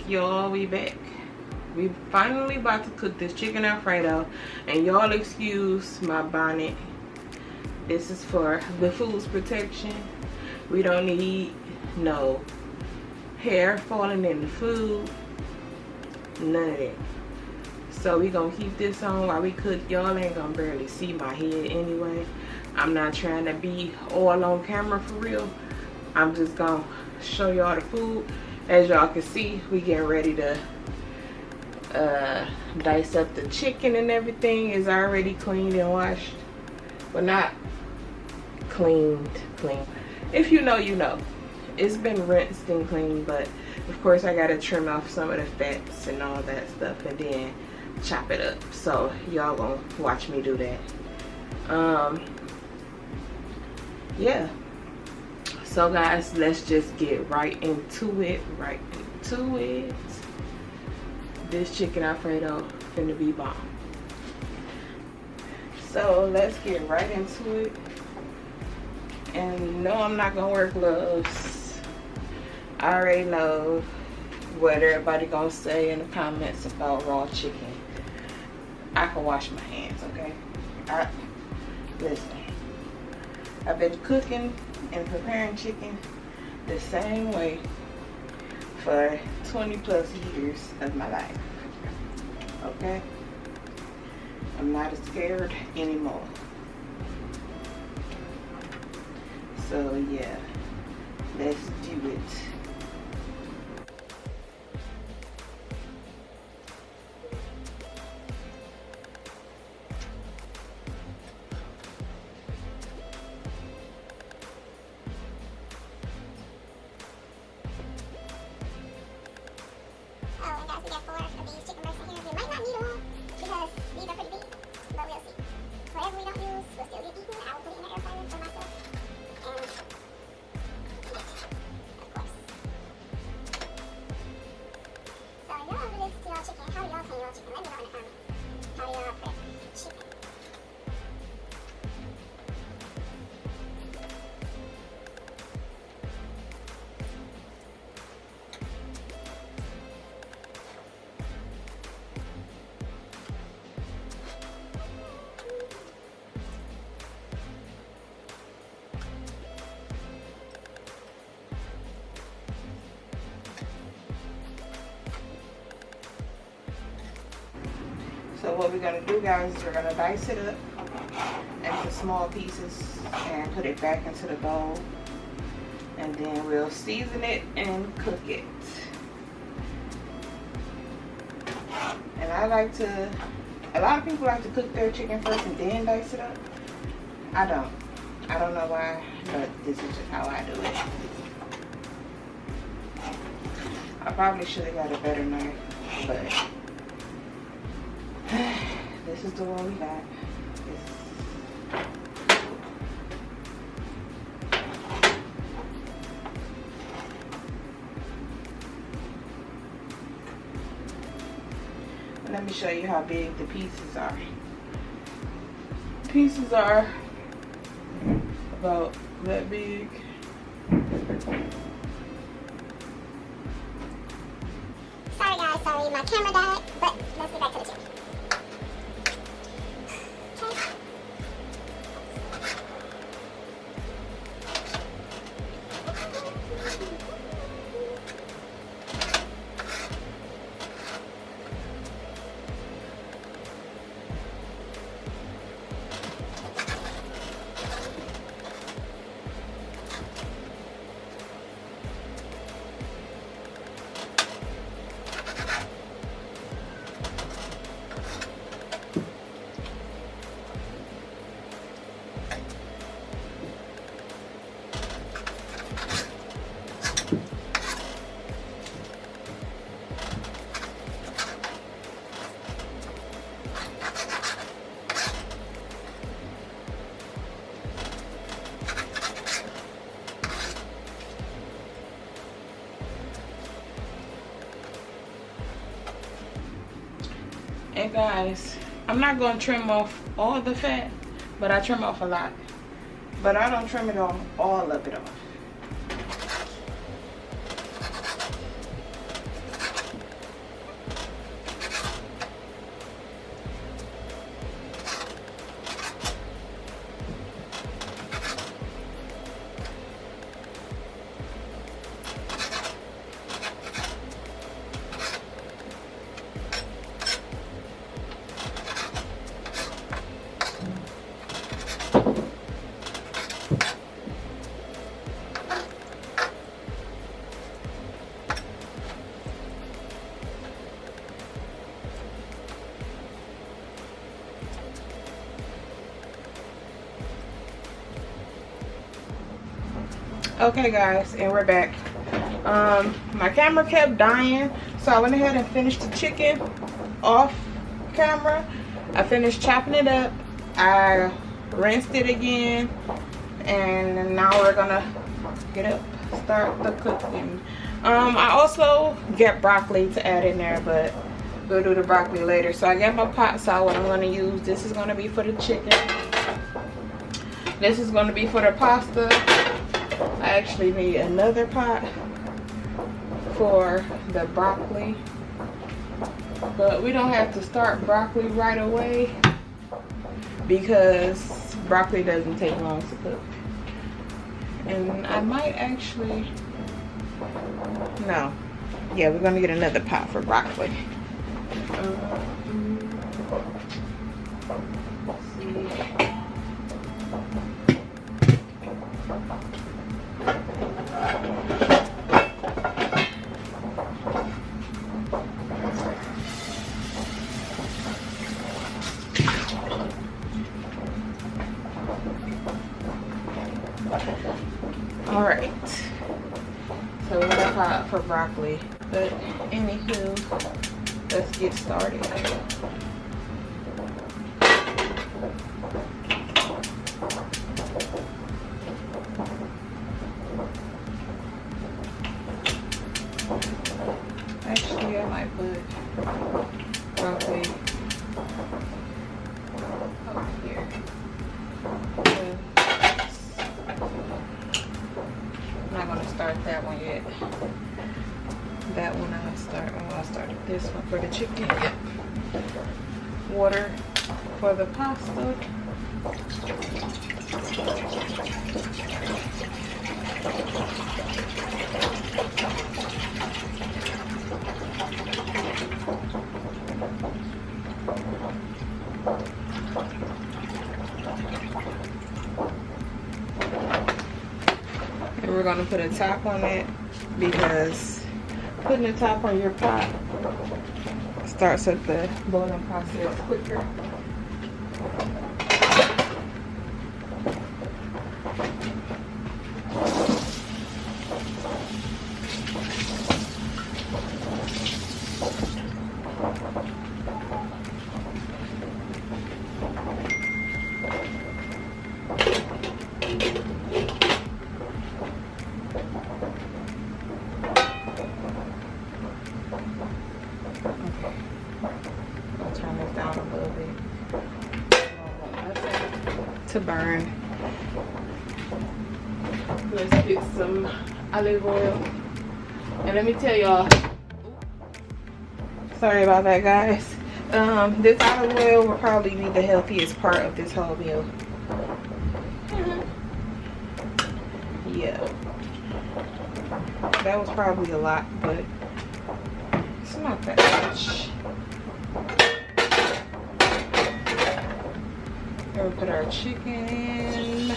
y'all, we back. We finally about to cook this chicken Alfredo, and y'all excuse my bonnet. This is for the food's protection. We don't need no hair falling in the food, none of that. So we gonna keep this on while we cook. Y'all ain't gonna barely see my head anyway. I'm not trying to be all on camera for real. I'm just gonna show y'all the food. As y'all can see, we getting ready to dice up the chicken, and everything is already cleaned and washed. Well, not clean. If you know, you know. It's been rinsed and cleaned, but of course I gotta trim off some of the fats and all that stuff and then chop it up. So y'all gonna watch me do that. Yeah. So guys, let's just get right into it. This chicken Alfredo finna be bomb. So let's get right into it. And no, I'm not gonna wear gloves. I already know what everybody gonna say in the comments about raw chicken. I can wash my hands, okay? Listen, I've been cooking and preparing chicken the same way for 20 plus years of my life, okay? I'm not scared anymore. So yeah, let's do it. So what we're gonna do, guys, is we're gonna dice it up into small pieces and put it back into the bowl, and then we'll season it and cook it. And I like to, a lot of people like to cook their chicken first and then dice it up. I don't know why, but this is just how I do it. I probably should have got a better knife, but this is the one we got. Let me show you how big the pieces are. Pieces are about that big. Sorry guys, sorry, my camera died, but let's get back to the chicken. And guys, I'm not going to trim off all the fat, but I trim off a lot. But I don't trim it off, all of it off. Okay guys, and we're back. My camera kept dying, so I went ahead and finished the chicken off camera. I finished chopping it up, I rinsed it again, and now we're gonna start the cooking. I also get broccoli to add in there, but we'll do the broccoli later. So I got my pot salad I'm gonna use. This is gonna be for the chicken, this is gonna be for the pasta. I actually need another pot for the broccoli, but we don't have to start broccoli right away because broccoli doesn't take long to cook. And I might actually, no, yeah, we're gonna get another pot for broccoli. Let's see. All right, so we got a pot for broccoli, but anywho, let's get started. Actually, I might put broccoli over here. I'm not gonna start that one yet. That one I'll start this one for the chicken. Yep. Water for the pasta. And we're gonna put a top on it because putting a top on your pot starts up the boiling process quicker. To burn. Let's get some olive oil. And let me tell y'all, sorry about that guys. This olive oil will probably be the healthiest part of this whole meal. Yeah. That was probably a lot, but it's not that much. We'll put our chicken in.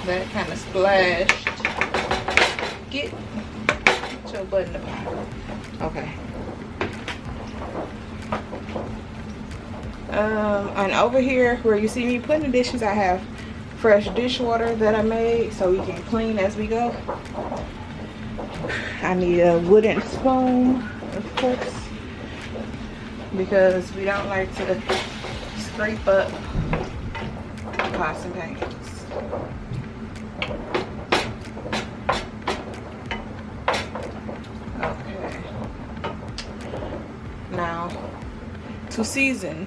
That kind of splashed. Get your butt in the pot. Okay. And over here where you see me putting the dishes, I have fresh dishwater that I made so we can clean as we go. I need a wooden spoon, of course, because we don't like to scrape up pots and pans. Okay. Now, to season.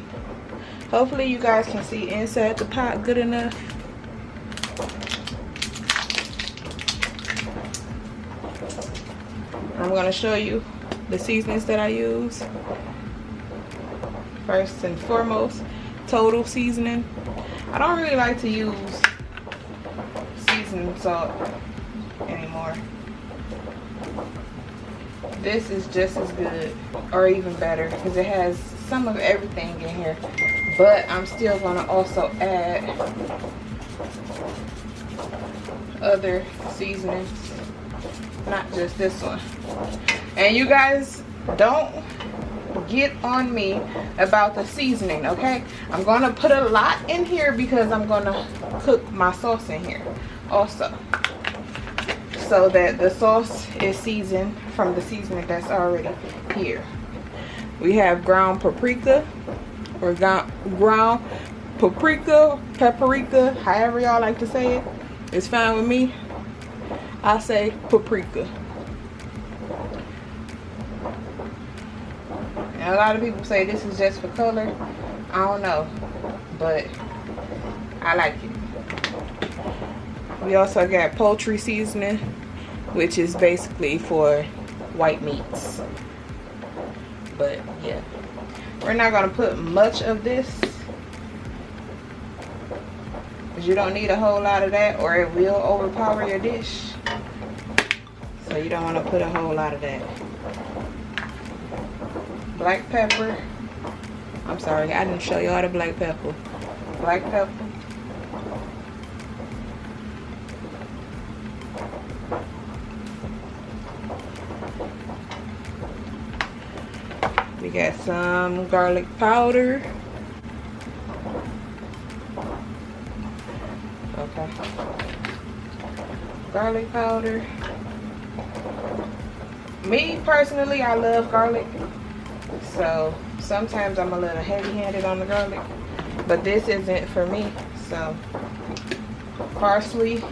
Hopefully you guys can see inside the pot good enough. I'm going to show you the seasonings that I use. First and foremost, total seasoning. I don't really like to use seasoning salt anymore. This is just as good or even better because it has some of everything in here, but I'm still going to also add other seasonings, not just this one. And you guys don't get on me about the seasoning, okay? I'm gonna put a lot in here because I'm gonna cook my sauce in here. also, so that the sauce is seasoned from the seasoning that's already here. We have ground paprika, or ground paprika, however y'all like to say it. It's fine with me. I say paprika. And a lot of people say this is just for color. I don't know, but I like it. We also got poultry seasoning, which is basically for white meats. But yeah, we're not gonna put much of this, because you don't need a whole lot of that or it will overpower your dish. So you don't want to put a whole lot of that. Black pepper. I'm sorry, I didn't show y'all the black pepper. Black pepper. We got some garlic powder. Okay. Garlic powder. Me personally, I love garlic. So sometimes I'm a little heavy-handed on the garlic. But this isn't for me. So parsley.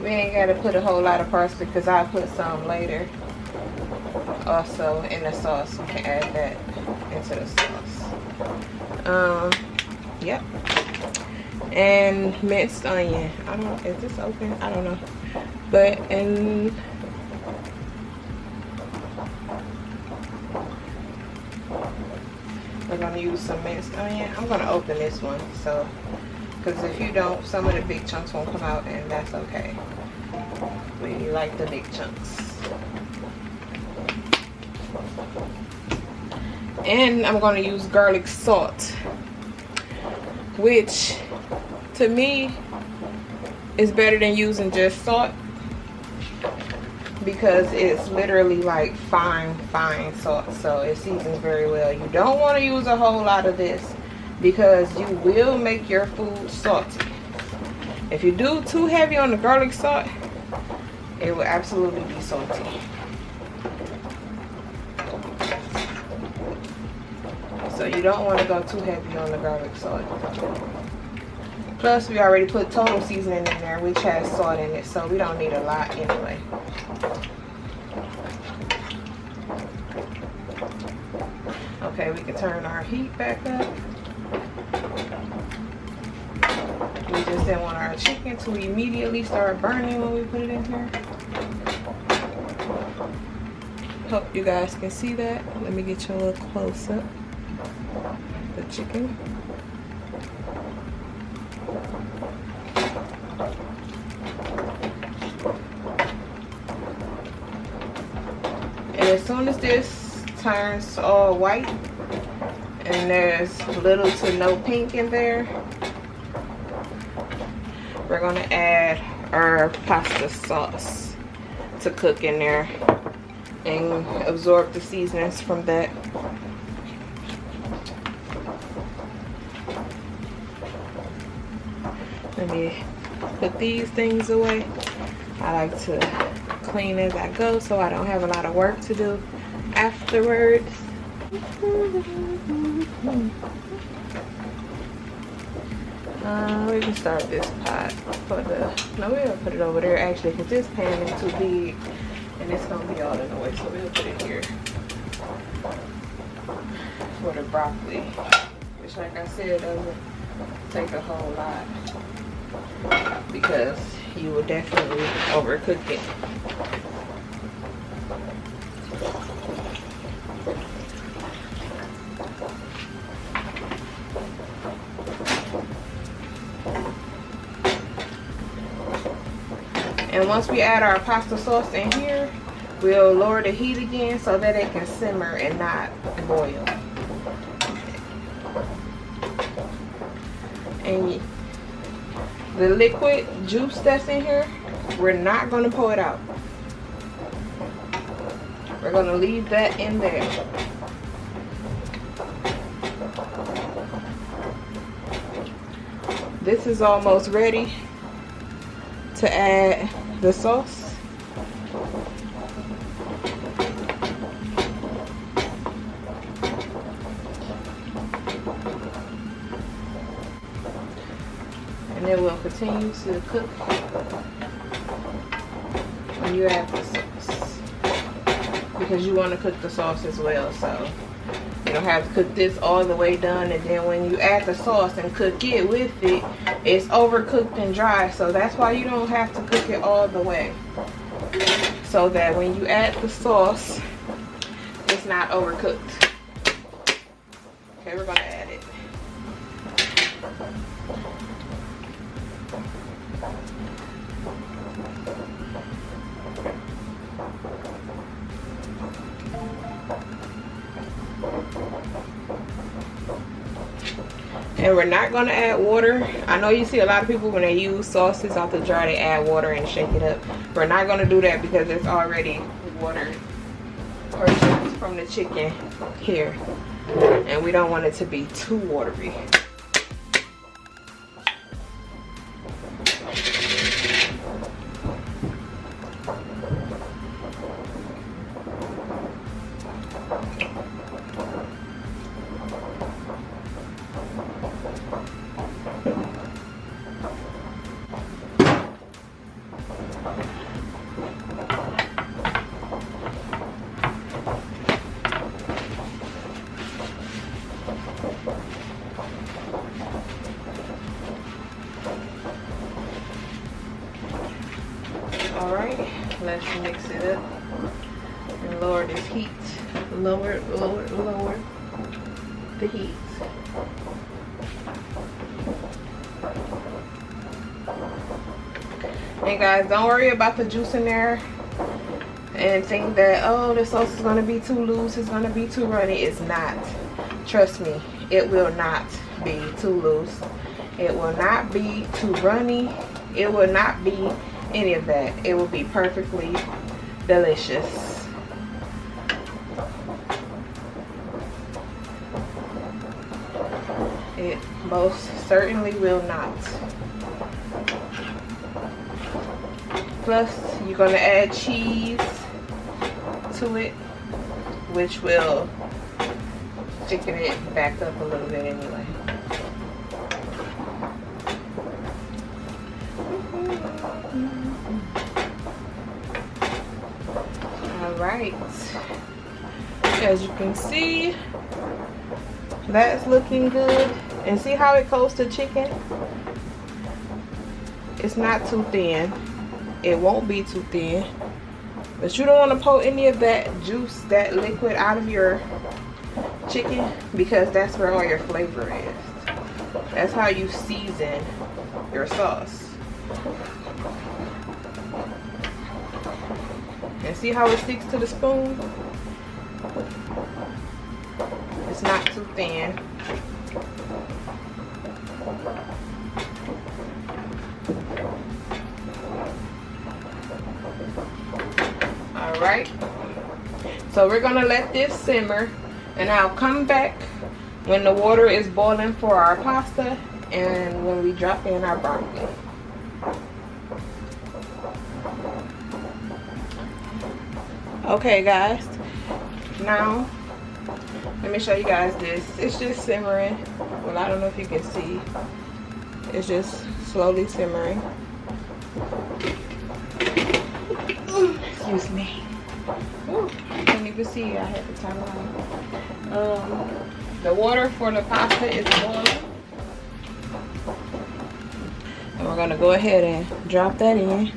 We ain't got to put a whole lot of parsley because I'll put some later. Also in the sauce, we can add that into the sauce. Yep. And minced onion. I don't know, is this open? I don't know. But, and we're gonna use some minced onion. I'm gonna open this one, so, because if you don't, some of the big chunks won't come out, and that's okay. We like the big chunks. And I'm going to use garlic salt, which to me is better than using just salt, because it's literally like fine salt, so it seasons very well. You don't want to use a whole lot of this because you will make your food salty. If you do too heavy on the garlic salt, it will absolutely be salty. So you don't want to go too heavy on the garlic salt. Plus, we already put total seasoning in there, which has salt in it, so we don't need a lot anyway. Okay, we can turn our heat back up. We just didn't want our chicken to immediately start burning when we put it in here. Hope you guys can see that. Let me get you a little close up. The chicken. And as soon as this turns all white and there's little to no pink in there, we're going to add our pasta sauce to cook in there and absorb the seasonings from that. Let me put these things away. I like to clean as I go so I don't have a lot of work to do afterwards. We can start this pot for the, no, we're gonna put it over there actually, because this pan is too big and it's gonna be all in the way, so we'll put it here for the broccoli, which, like I said, doesn't take a whole lot because you will definitely overcook it. And once we add our pasta sauce in here, we'll lower the heat again so that it can simmer and not boil. And the liquid juice that's in here, we're not going to pour it out. We're going to leave that in there. this is almost ready to add the sauce. And it will continue to cook when you add the sauce, because you want to cook the sauce as well. So you don't have to cook this all the way done, and then when you add the sauce and cook it with it, it's overcooked and dry. So that's why you don't have to cook it all the way, so that when you add the sauce, it's not overcooked. Okay, we're gonna add it. And we're not going to add water. I know you see a lot of people when they use sauces out the jar, they add water and shake it up. We're not going to do that because there's already water purchased from the chicken here, and we don't want it to be too watery. Alright, let's mix it up and lower this heat. Lower the heat. And guys, don't worry about the juice in there and think that, oh, the sauce is going to be too loose, it's going to be too runny. It's not. Trust me, it will not be too loose. It will not be too runny. It will not be any of that. It will be perfectly delicious. It most certainly will not. Plus, you're going to add cheese to it, which will thicken it back up a little bit anyway. Alright, as you can see, that's looking good. And see how it coats the chicken? It's not too thin. It won't be too thin. But you don't want to pull any of that juice, that liquid out of your chicken, because that's where all your flavor is. That's how you season your sauce. And see how it sticks to the spoon? It's not too thin. Alright. So we're going to let this simmer, and I'll come back when the water is boiling for our pasta and when we drop in our broccoli. Okay guys, now let me show you guys this. It's just simmering. Well, I don't know if you can see. It's just slowly simmering. Excuse me. Ooh, I can't even see. I had to turn it on. The water for the pasta is boiling. And we're gonna go ahead and drop that in.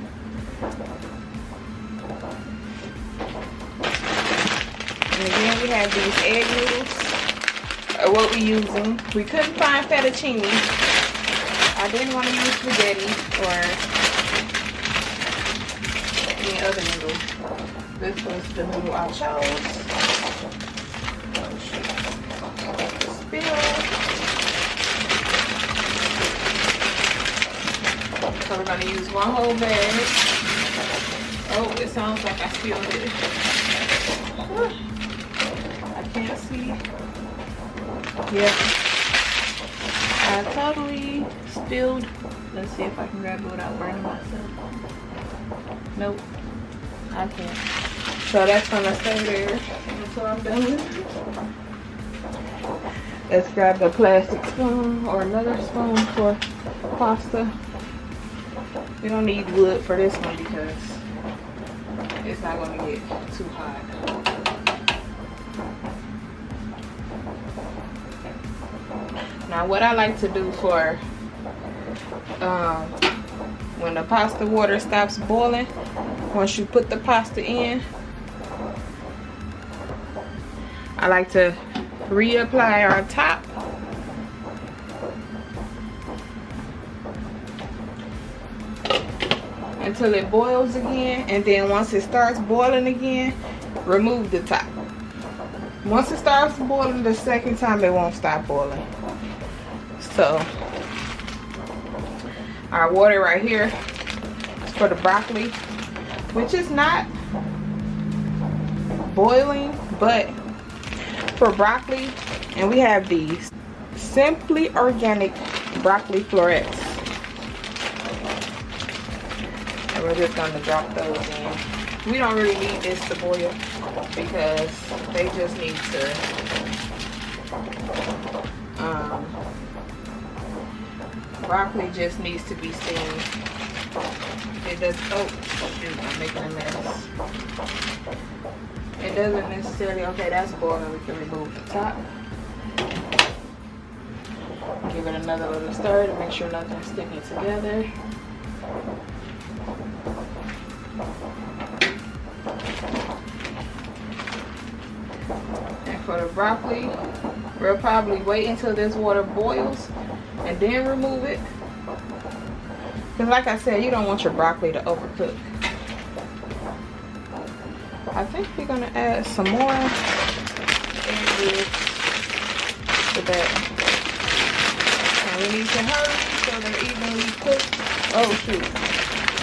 And again, we have these egg noodles, or what we're using. We couldn't find fettuccine. I didn't want to use spaghetti or any other noodle. This was the noodle I chose. Spill. So we're going to use one whole bag. Oh, it sounds like I spilled it. I can't see. Yep. I totally spilled. Let's see if I can grab it without burning myself. Nope, I can't. So that's gonna stay there until I'm done with it. Let's grab the plastic spoon or another spoon for pasta. We don't need wood for this one because it's not gonna get too hot. Now what I like to do for when the pasta water stops boiling, once you put the pasta in, I like to reapply our top until it boils again, and then once it starts boiling again, remove the top. Once it starts boiling the second time, it won't stop boiling. So our water right here is for the broccoli, which is not boiling, but for broccoli. And we have these Simply Organic broccoli florets, and we're just going to drop those in. We don't really need this to boil because they just need to broccoli just needs to be steamed. It does. Oh shoot, I'm making a mess. It doesn't necessarily. Okay, that's boiling. We can remove the top. Give it another little stir to make sure nothing's sticking together. And for the broccoli, we'll probably wait until this water boils and then remove it. Because like I said, you don't want your broccoli to overcook. I think we're going to add some more to that. And we need to hurry so they're evenly cooked. Oh shoot.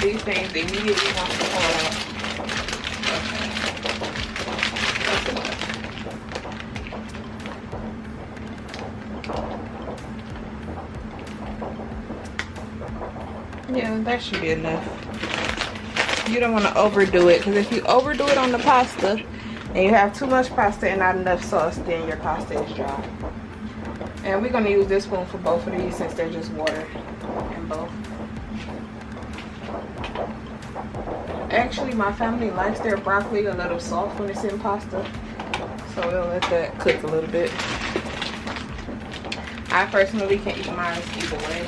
These things immediately want to fall out. Yeah, that should be enough. You don't want to overdo it, because if you overdo it on the pasta and you have too much pasta and not enough sauce, then your pasta is dry. And we're going to use this spoon for both of these since they're just water in both. Actually, my family likes their broccoli a little soft when it's in pasta, so we'll let that cook a little bit. I personally can eat mine either way.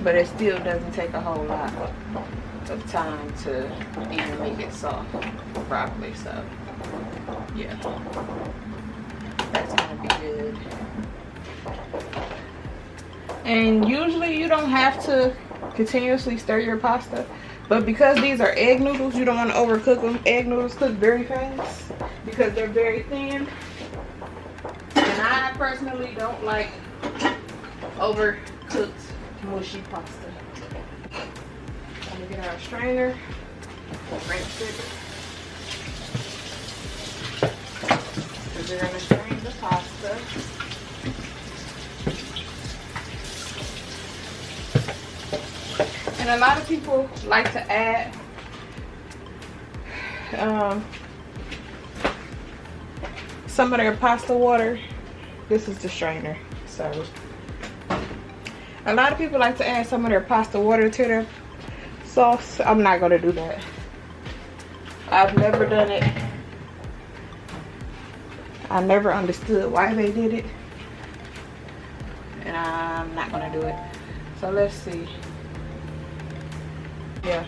But it still doesn't take a whole lot of time to even make it soft broccoli, so yeah, that's gonna be good. And usually you don't have to continuously stir your pasta, but because these are egg noodles, you don't want to overcook them. Egg noodles cook very fast because they're very thin, and I personally don't like overcooked mushy pasta. I'm gonna get our strainer, rinse it, because we're gonna strain the pasta. And a lot of people like to add some of their pasta water. This is the strainer, so a lot of people like to add some of their pasta water to their sauce. I'm not gonna do that. I've never done it. I never understood why they did it, and I'm not gonna do it. So let's see. Yeah,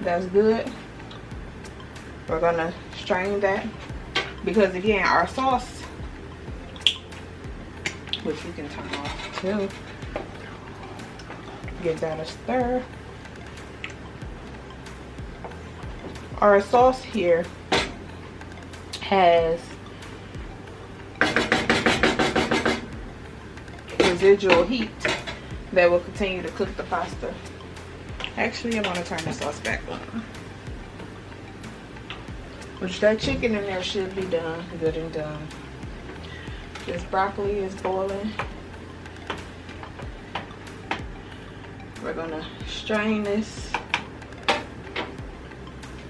that's good. We're gonna strain that because again, our sauce, which we can turn off too, give that a stir. Our sauce here has residual heat that will continue to cook the pasta. Actually, I want to turn the sauce back on. Which that chicken in there should be done, good and done. This broccoli is boiling. We're gonna strain this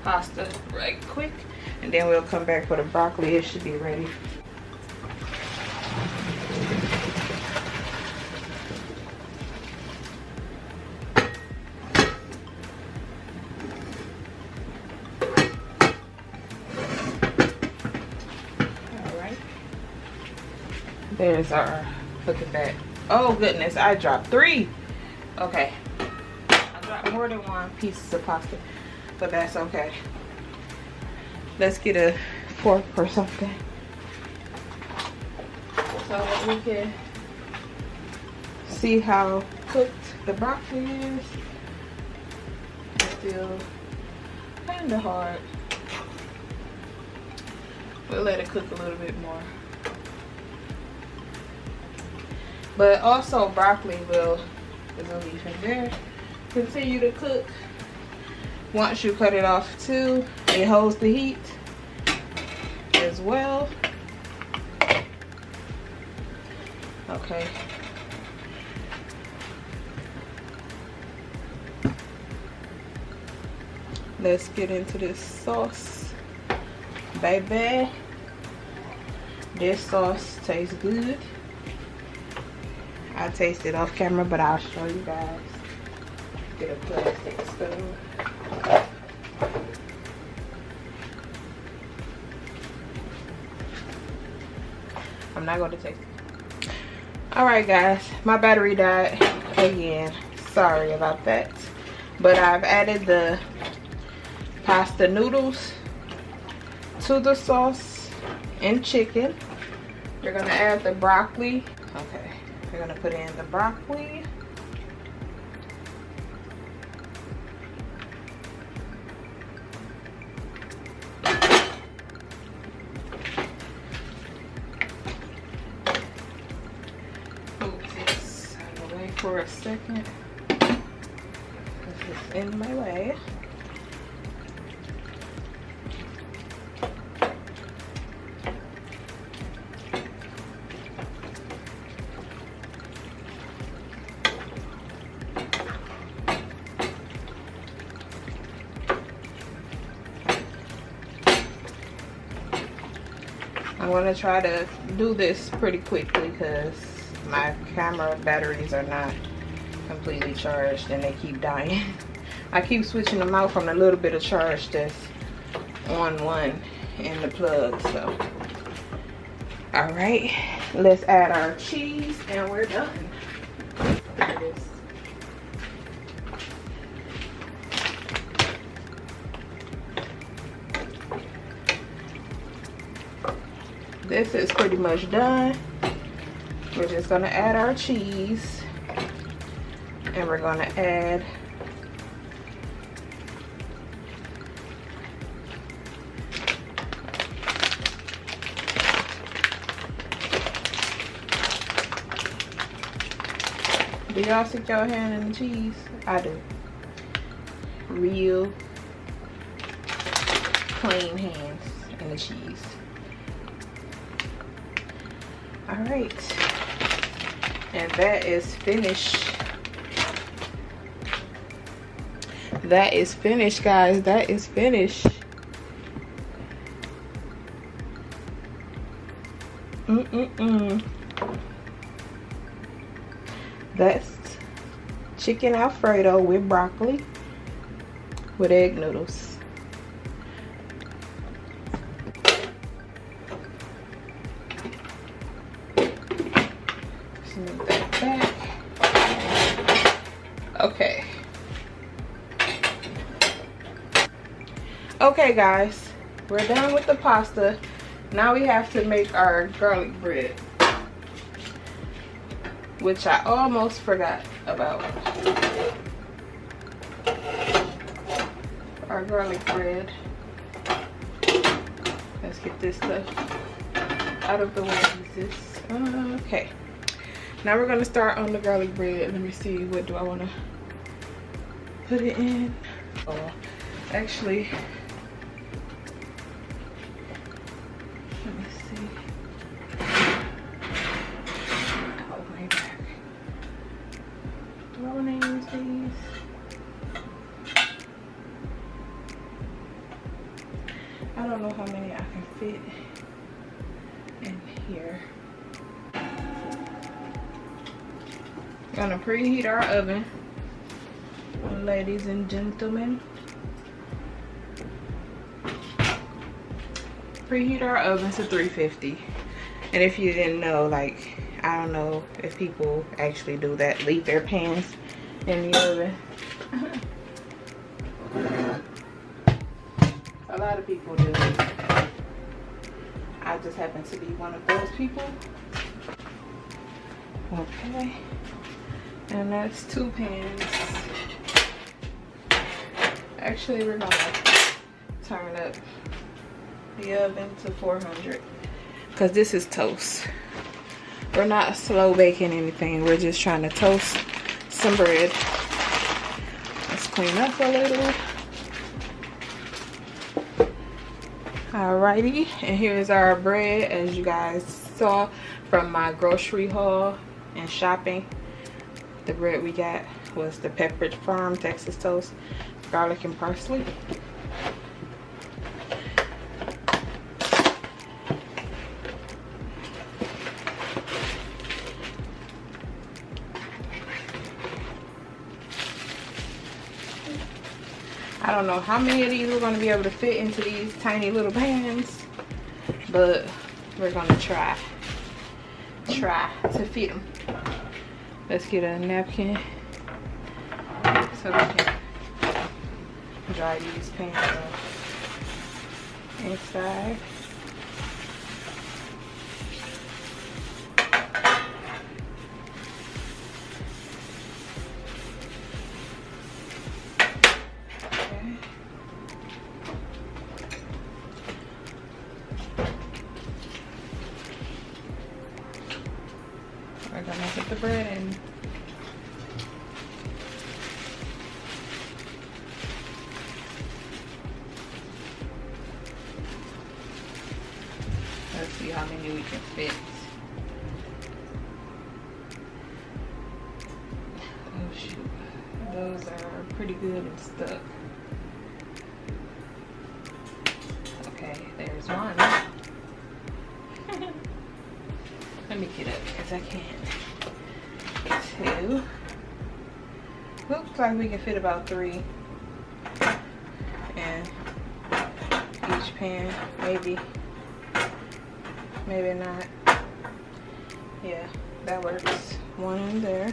pasta right quick, and then we'll come back for the broccoli. It should be ready. There's our, look at that. Oh goodness, I dropped 3. Okay, I dropped more than 1 piece of pasta, but that's okay. Let's get a fork or something so that we can see how cooked the broccoli is. It's still kind of hard. We'll let it cook a little bit more. But also broccoli will, there's a leaf in there, continue to cook. Once you cut it off too, it holds the heat as well. Okay. Let's get into this sauce, baby. This sauce tastes good. I taste it off camera, but I'll show you guys. Get a plastic spoon. I'm not going to taste it. Alright guys, my battery died again. Sorry about that. But I've added the pasta noodles to the sauce and chicken. We're going to add the broccoli. Okay. We're gonna put in the broccoli. Move this out of the way for a second. This is in my way. I'm going to try to do this pretty quickly because my camera batteries are not completely charged and they keep dying. I keep switching them out from a little bit of charge that's on one in the plug. So, alright, let's add our cheese and we're done. Look at this. This is pretty much done. We're just gonna add our cheese and we're gonna add do y'all stick your hand in the cheese? I do. Real clean hands in the cheese. All right, and that is finished. That is finished, guys. That is finished. That's chicken Alfredo with broccoli with egg noodles. Move that back. Okay. Okay guys, we're done with the pasta. Now we have to make our garlic bread, which I almost forgot about. Our garlic bread. Let's get this stuff out of the way. Okay. Now we're gonna start on the garlic bread. Let me see, what do I wanna put it in? Oh, actually, Gonna preheat our oven, ladies and gentlemen. Preheat our oven to 350. And if you didn't know, like, I don't know if people actually do that, leave their pans in the oven. A lot of people do. I just happen to be one of those people. Okay. And that's 2 pans. Actually, we're gonna turn up the oven to 400 because this is toast. We're not slow baking anything. We're just trying to toast some bread. Let's clean up a little. Alrighty, and here's our bread, as you guys saw from my grocery haul and shopping. The bread we got was the Pepperidge Farm Texas toast, garlic and parsley. I don't know how many of these we're going to be able to fit into these tiny little pans, but we're going to try to fit them. Let's get a napkin so we can dry these pans off inside. We're gonna put the bread in. Let's see how many we can fit. Oh shoot, those are pretty good and stuck. Okay, there's one. Let me get up because I can't. 2. Looks like we can fit about 3 in each pan. Maybe not. Yeah, that works. 1 in there.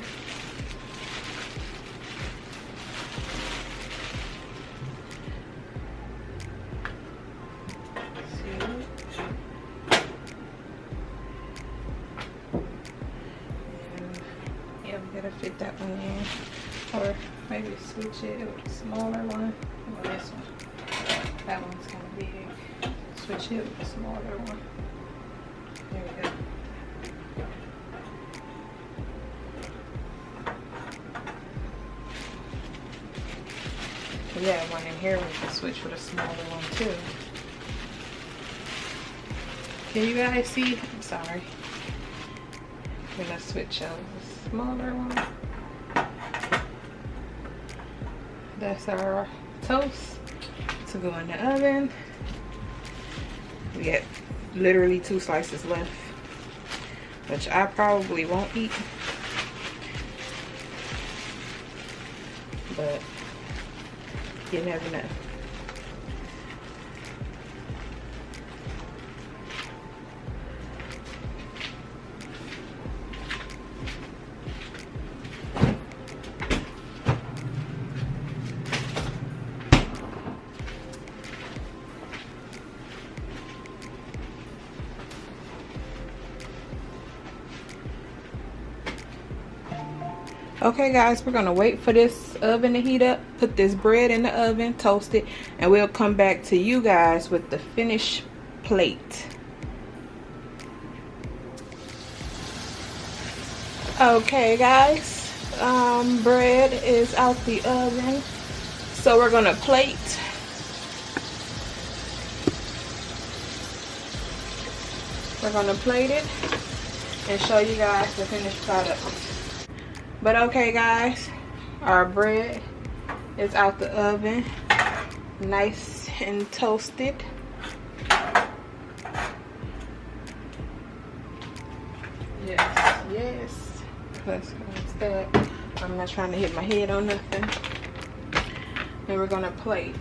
2. Yeah, we gotta fit that one in, or maybe switch it with a smaller one. Well, this one, that one's kind of big. Switch it with a smaller one. There we go. We have one in here we can switch with a smaller one too. Can you guys see? I'm sorry. I'm gonna switch out the smaller one. That's our toast to go in the oven. We got literally 2 slices left, which I probably won't eat, but you never know. Okay guys, we're gonna wait for this oven to heat up, put this bread in the oven, toast it, and we'll come back to you guys with the finished plate. Okay guys, bread is out the oven, so we're gonna plate. We're gonna plate it and show you guys the finished product. But okay guys, our bread is out the oven, nice and toasted. Yes, yes. Let's close that. I'm not trying to hit my head on nothing. Then we're gonna plate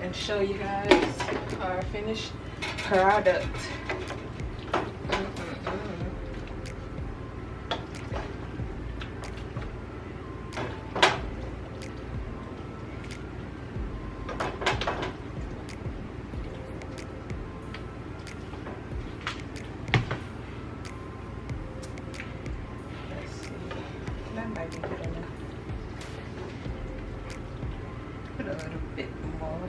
and show you guys our finished product. That might be good enough. Put a little bit more.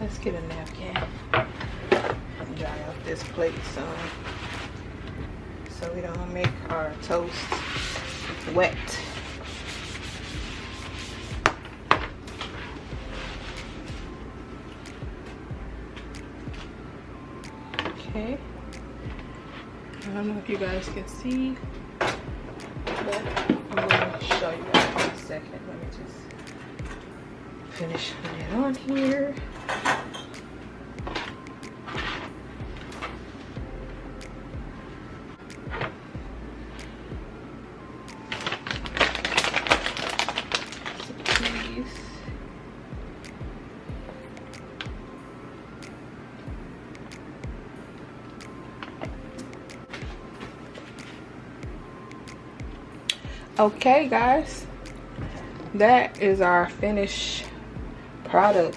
Let's get a napkin and dry off this plate so we don't make our toast wet. Okay. I don't know if you guys can see, but I'm going to show you guys in a second. Let me just finish putting it on here. Okay guys, that is our finished product.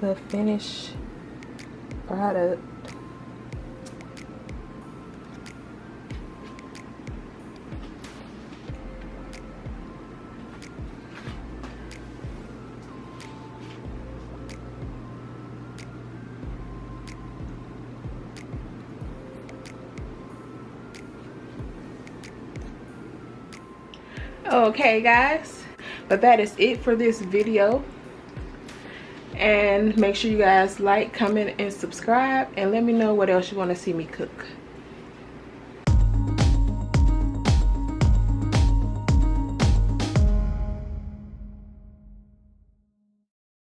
The finished product. Okay guys, but that is it for this video, and make sure you guys like, comment, and subscribe, and let me know what else you want to see me cook.